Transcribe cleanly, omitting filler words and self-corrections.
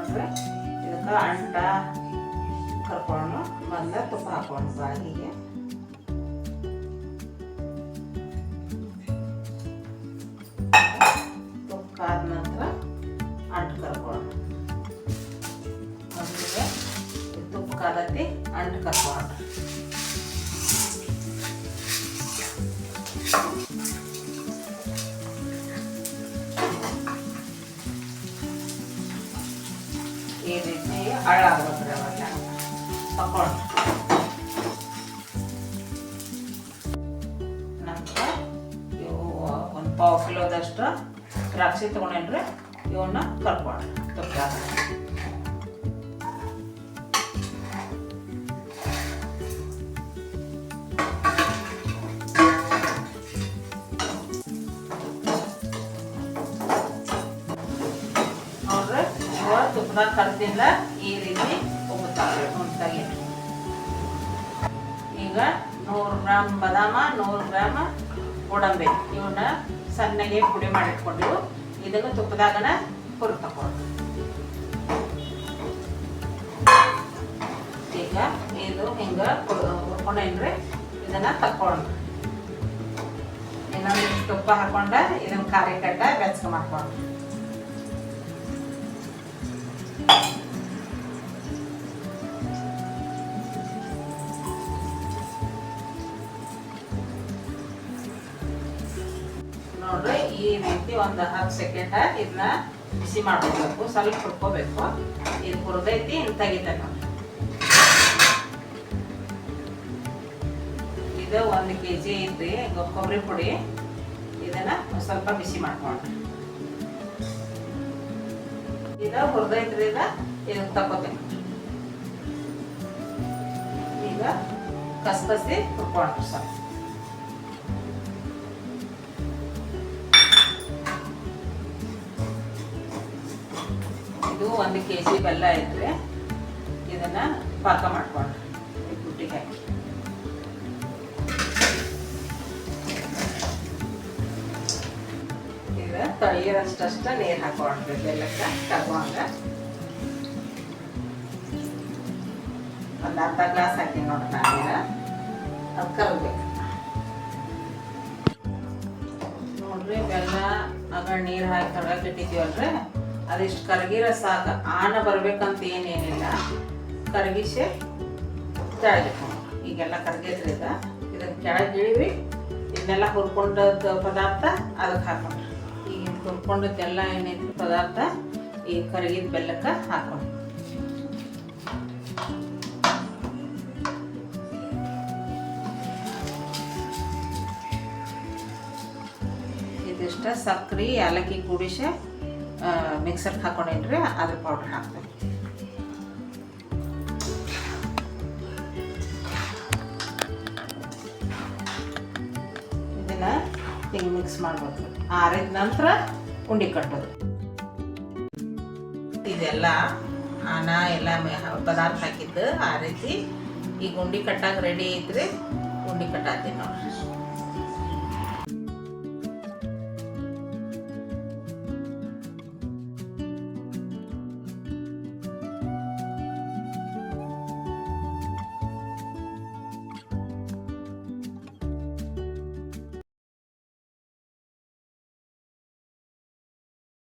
ನೋಡ್ರಿ. ಇದಕ್ಕೆ ಅಂಟ ಕರ್ಕೊಂಡು ಮೊದಲ ತುಪ್ಪ ಹಾಕೊಂಡು ಬಾಗಿಗೆ ತುಪ್ಪ ಆದ ನಂತರ ಅಂಟು ಕರ್ಕೊಂಡು ಮೊದಲಿಗೆ ತುಪ್ಪ ಕಾದತಿ ಅಂಟು ಕರ್ಕೊಂಡು ಈ ರೀತಿ ಹಳ್ಳಾಗ್ಬೇಕ್ರಿ ಅವೆಲ್ಲ ತಕೊಂಡು ನಂತರ ಇವು ಒಂದು ಪಾವು ಕಿಲೋದಷ್ಟು ದ್ರಾಕ್ಷಿ ತೊಗೊಂಡೇನ್ರಿ. ಇವನ್ನ ಕರ್ಕೊಂಡು ತುಪ್ಪದಾಗ ನೋಡ್ರಿ. ತುಪ್ಪದಾಗ ಕರ್ದಿಲ್ಲ ಈ ರೀತಿ ಉಬ್ಬುತ್ತಾವೆ ಉಂಟಾಗಿ. ಈಗ 100 ಗ್ರಾಮ್ ಬಾದಾಮ, 100 ಗ್ರಾಮ್ ಗೋಡಂಬಿ ಇವನ್ನ ಸಣ್ಣಗೆ ಪುಡಿ ಮಾಡಿಟ್ಕೊಂಡಿವು. ಇದನ್ನು ತುಪ್ಪದಾಗನ ಹುರಿ ತಕೊಂಡು ಈಗ ಇದು ಹಿಂಗ ಹುರ್ಕೊಂಡೇನ್ರಿ. ಇದನ್ನ ತಕೊಂಡು ಇನ್ನೊಂದು ತುಪ್ಪ ಹಾಕೊಂಡ ಇದನ್ನ ಖಾರ ಕಟ್ಟ ಬೆಚ್ಚಗ ಮಾಡ್ಕೊಂಡು ನೋಡ್ರಿ. ಈ ರೀತಿ ಒಂದು 10 ಸೆಕೆಂಡ್ ಇದನ್ನ ಬಿಸಿ ಮಾಡ್ಕೋಬೇಕು, ಸ್ವಲ್ಪ ಹುರ್ಕೋಬೇಕು. ಇದು ಹುರಿದೈತಿ ಇನ್ನು ತೆಗಿತೇನೆ ನೋಡ್ರಿ. ಇದು 1 kg ಐತಿ ಕೊಬ್ಬರಿ ಪುಡಿ. ಇದನ್ನ ಸ್ವಲ್ಪ ಬಿಸಿ ಮಾಡ್ಕೊಂಡ್ರಿ. ಇದು ಹುರಿದೈತ್ರಿ. ಇದನ್ನ ತಗೋತೇನೆ. ಈಗ ಕಸಕಸಿ ಹುರ್ಕೊಂಡ್ರಿ ಸ್ವಲ್ಪ. ಇದು 1 kg ಬೆಲ್ಲ ಐತ್ರಿ. ಇದನ್ನ ಪಾಕ ಮಾಡ್ಕೊಂಡ್ರಿ ಬುಟ್ಟಿಗೆ ಹಾಕಿ. ಇದು ತಳಿಯರಷ್ಟಷ್ಟ ನೀರು ಹಾಕೊಂಡ್ರಿ ಬೆಲ್ಲಕ್ಕೆ ತಗೊಂಡ ಒಂದು ಅರ್ಧ ಗ್ಲಾಸ್ ಹಾಕಿ ನೋಡ್ರಿ. ನಾನೀಗ ಅದು ಕರಗಬೇಕು ನೋಡ್ರಿ. ಬೆಲ್ಲ ಆಗ ನೀರು ಹಾಕಿ ಕರಗಕ್ಕೆ ಇಟ್ಟಿದ್ದೀವಲ್ರಿ. ಅದಿಷ್ಟು ಕರಗಿರ ಸಾಕು. ಆನ ಬರ್ಬೇಕಂತ ಏನೇನಿಲ್ಲ. ಕರಗಿಸಿ ಕೆಳಗಿಟ್ಕೊಂಡು ಈಗೆಲ್ಲ ಕರಗೈತ್ರಿ. ಇದನ್ನ ಕೆಳಗೆ ಇಳಿವಿ. ಇದನ್ನೆಲ್ಲ ಹುರ್ಕೊಂಡದ್ದು ಪದಾರ್ಥ ಅದಕ್ಕೆ ಹಾಕೊಂಡ್ರಿ. ಈಗ ಹುರ್ಕೊಂಡದ್ದೆಲ್ಲ ಏನೈತಿ ಪದಾರ್ಥ ಈ ಕರಗಿದ ಬೆಲ್ಲಕ್ಕೆ ಹಾಕೊಂಡು ಇದಿಷ್ಟ ಸಕ್ರೆ ಏಲಕ್ಕಿ ಕೂಡಿಸಿ ಮಿಕ್ಸರ್ಗೆ ಹಾಕೊಂಡೇನ್ರಿ. ಅದ್ರ ಪೌಡ್ರ್ ಹಾಕ್ತೇನೆ. ಇದನ್ನ ಹಿಂಗೆ ಮಿಕ್ಸ್ ಮಾಡ್ಬೇಕು. ಆರಿದ ನಂತರ ಉಂಡೆ ಕಟ್ಟೋದು. ಇದೆಲ್ಲ ಅನ್ನ ಎಲ್ಲ ಪದಾರ್ಥ ಹಾಕಿದ್ದು ಆ ರೀತಿ ಈಗ ಉಂಡೆ ಕಟ್ಟಾಗ ರೆಡಿ ಐತ್ರಿ. ಉಂಡೆ ಕಟ್ಟಾತೀನಿ ನೋಡ್ರಿ.